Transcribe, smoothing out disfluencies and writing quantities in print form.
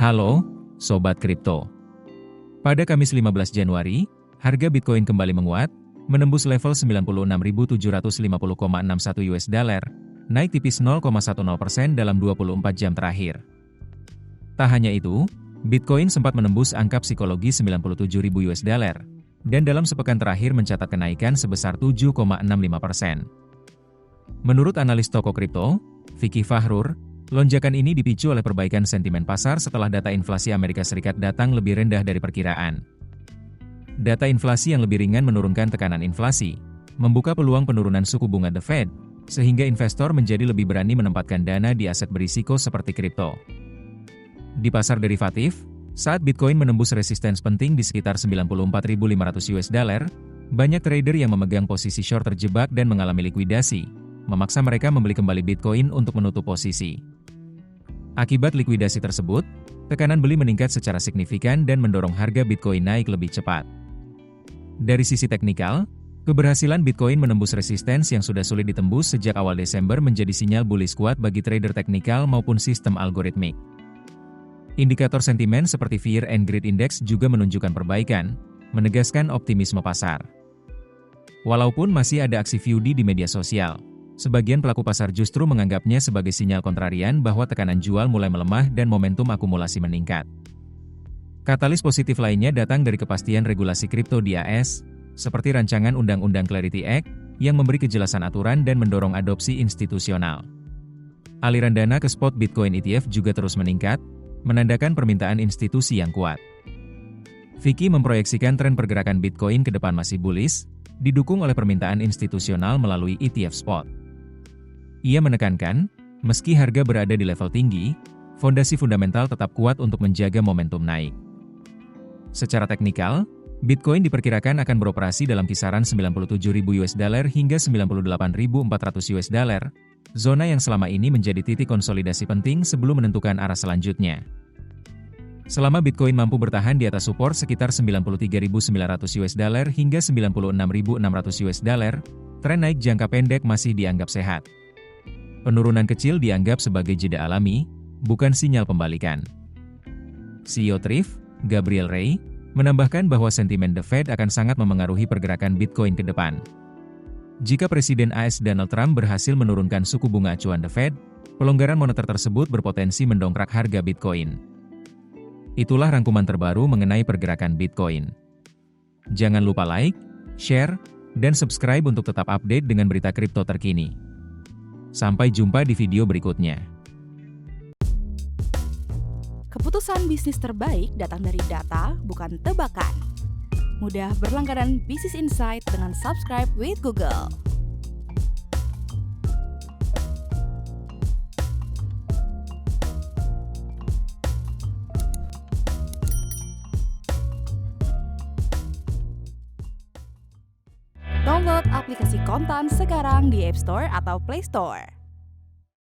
Halo, Sobat Kripto. Pada Kamis 15 Januari, harga Bitcoin kembali menguat, menembus level 96.750,61 US dollar, naik tipis 0,10% dalam 24 jam terakhir. Tak hanya itu, Bitcoin sempat menembus angka psikologi 97.000 US dollar, dan dalam sepekan terakhir mencatat kenaikan sebesar 7,65%. Menurut analis toko kripto, Vicky Fahrur, lonjakan ini dipicu oleh perbaikan sentimen pasar setelah data inflasi Amerika Serikat datang lebih rendah dari perkiraan. Data inflasi yang lebih ringan menurunkan tekanan inflasi, membuka peluang penurunan suku bunga The Fed, sehingga investor menjadi lebih berani menempatkan dana di aset berisiko seperti kripto. Di pasar derivatif, saat Bitcoin menembus resistance penting di sekitar 94.500 US dollar, banyak trader yang memegang posisi short terjebak dan mengalami likuidasi, memaksa mereka membeli kembali Bitcoin untuk menutup posisi. Akibat likuidasi tersebut, tekanan beli meningkat secara signifikan dan mendorong harga Bitcoin naik lebih cepat. Dari sisi teknikal, keberhasilan Bitcoin menembus resistance yang sudah sulit ditembus sejak awal Desember menjadi sinyal bullish kuat bagi trader teknikal maupun sistem algoritmik. Indikator sentimen seperti Fear and Greed Index juga menunjukkan perbaikan, menegaskan optimisme pasar. Walaupun masih ada aksi FUD di media sosial, sebagian pelaku pasar justru menganggapnya sebagai sinyal kontrarian bahwa tekanan jual mulai melemah dan momentum akumulasi meningkat. Katalis positif lainnya datang dari kepastian regulasi kripto di AS, seperti rancangan Undang-Undang Clarity Act, yang memberi kejelasan aturan dan mendorong adopsi institusional. Aliran dana ke spot Bitcoin ETF juga terus meningkat, menandakan permintaan institusi yang kuat. Vicky memproyeksikan tren pergerakan Bitcoin ke depan masih bullish, didukung oleh permintaan institusional melalui ETF spot. Ia menekankan, meski harga berada di level tinggi, fondasi fundamental tetap kuat untuk menjaga momentum naik. Secara teknikal, Bitcoin diperkirakan akan beroperasi dalam kisaran 97.000 US dollar hingga 98.400 US dollar, zona yang selama ini menjadi titik konsolidasi penting sebelum menentukan arah selanjutnya. Selama Bitcoin mampu bertahan di atas support sekitar 93.900 US dollar hingga 96.600 US dollar, tren naik jangka pendek masih dianggap sehat. Penurunan kecil dianggap sebagai jeda alami, bukan sinyal pembalikan. CEO Thrift, Gabriel Ray, menambahkan bahwa sentimen The Fed akan sangat memengaruhi pergerakan Bitcoin ke depan. Jika Presiden AS Donald Trump berhasil menurunkan suku bunga acuan The Fed, pelonggaran moneter tersebut berpotensi mendongkrak harga Bitcoin. Itulah rangkuman terbaru mengenai pergerakan Bitcoin. Jangan lupa like, share, dan subscribe untuk tetap update dengan berita kripto terkini. Sampai jumpa di video berikutnya. Keputusan bisnis terbaik datang dari data, bukan tebakan. Mudah berlangganan Business Insight dengan subscribe with Google. Download aplikasi Kontan sekarang di App Store atau Play Store.